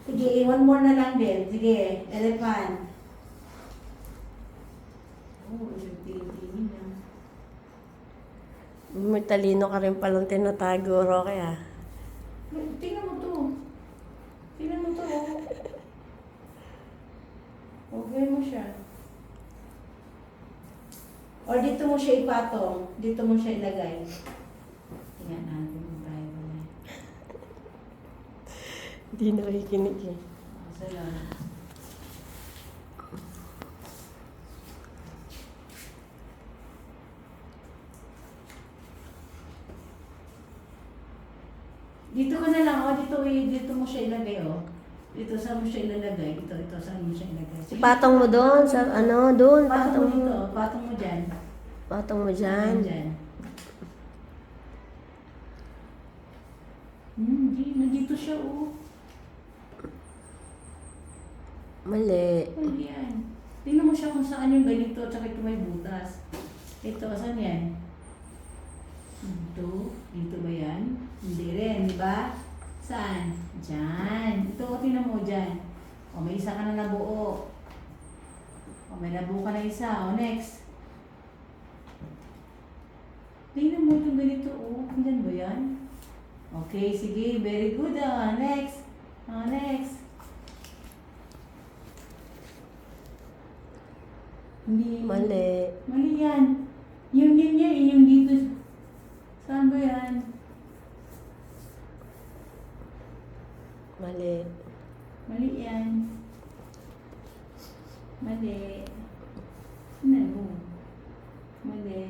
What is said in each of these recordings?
Sige, one more na lang din. Sige, elephant. Oh, tingin na. May talino ka rin palang tinatago, Roque, ah. Tingnan mo to. Tingnan mo to. Okay mo siya. Or dito mo siya ipatong. Dito mo siya ilagay. Tingnan natin kung tayo ba na. Hindi nakikinig eh. Salamat. Dito ka na lang, oh. Dito mo siya ilagay, oh. Dito saan mo siya ilalagay? Ito, saan mo siya ilagay? Sige. Patong mo doon, sa ano, doon, Patong mo patong dito, mo. patong mo dyan. Patong mo dyan. Dyan. Hindi, nandito siya, oh. Mali. Ano yan? Tingnan mo siya kung saan yung ganito, tsaka ito may butas. Ito, saan yan? Dito ba yan? Hindi rin, di ba? Saan? Diyan. Ito, tingnan mo dyan. O, may isa ka na nabuo. O, may nabuo ka na isa. O, next. Tingnan mo itong ganito, o. Tingnan ba yan? Okay, sige. Very good, next. O, next. Hindi. Mali. Mali yan. Yung yan, yung dito. Saan ba yan? Mali. Mali yan. Mali. Ano mo? Mali.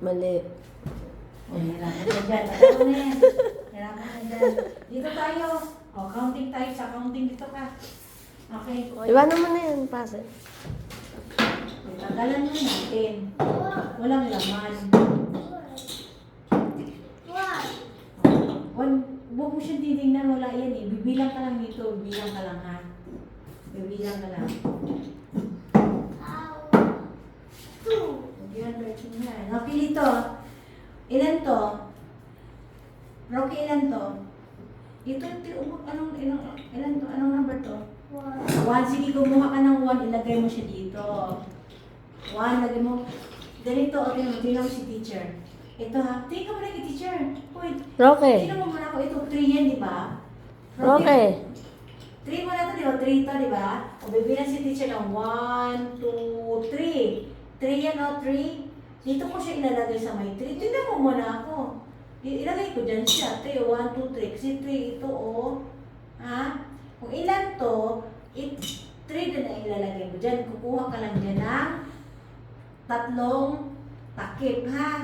Mali. O, hirapan ka dyan. Alam mo na yan. Hirapan ka dyan. Dito tayo. O, counting tayo sa counting. Dito ka. Okay. Iwanan mo na yan, pase. Tagalan mo natin. Walang laman. Huwag mo siya titingnan, wala yan eh. Bibilang ka lang dito, bibilang ka lang ha. Bibilang ka lang. Yan, yan. Okay, dito. Ilan to? Rocky, ilan to? Ito, ilan to? Anong number to? 1. Sige, kumuha ka ng 1, ilagay mo siya dito. 1, lagay mo. Ganito, okay mo, tingnan mo si teacher. Ito ha, tingnan mo na kay teacher. Wait, Roque. tingnan mo muna ako. Ito, 3 yan, di ba? Roque. 3 mo na ito, di ba? 3 ito, di ba? O, bibilang si teacher ng 1, 2, 3. 3 yan, o, 3. Dito ko siya ilalagay sa may 3. Tingnan mo muna ako. Ilagay ko dyan siya. 3, 1, 2, 3. Kasi 3 ito, o. Ha? Kung ilan to, 3 din na ilalagay mo dyan. Kukuha ka lang dyan ng 3 takip, ha?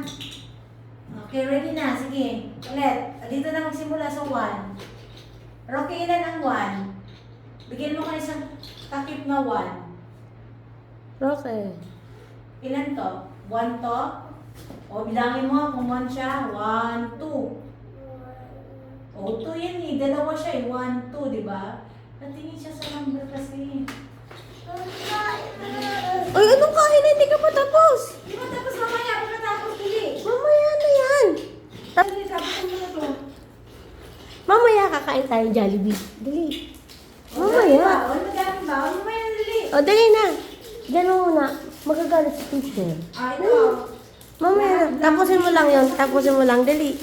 Okay, ready na. Sige. Ulit. Dito na magsimula sa 1. Rocky, ilan ang 1? Bigyan mo ka isang takip na 1. Roque. Ilan to? 1 to? O, bilangin mo kung 1 siya. 1, 2. O, 2 yan eh. Dalawa siya eh. 1, 2, di ba? Natingin siya sa number kasi. Uy, anong kain na? Hindi ka pa tapos. Di ba tapos mamaya? Pagkatapos uli. Mamaya na yan. Dali, tapos mo na to. Mamaya kakain tayo Jollibee. Dali. O, Mamaya. O, madami ba? O, mamaya na dali. O, dali na. Diyan mo muna. Magagalit si teacher. Ah, ito. Mamaya na. Tapusin mo lang yun. Tapusin mo lang. Dali.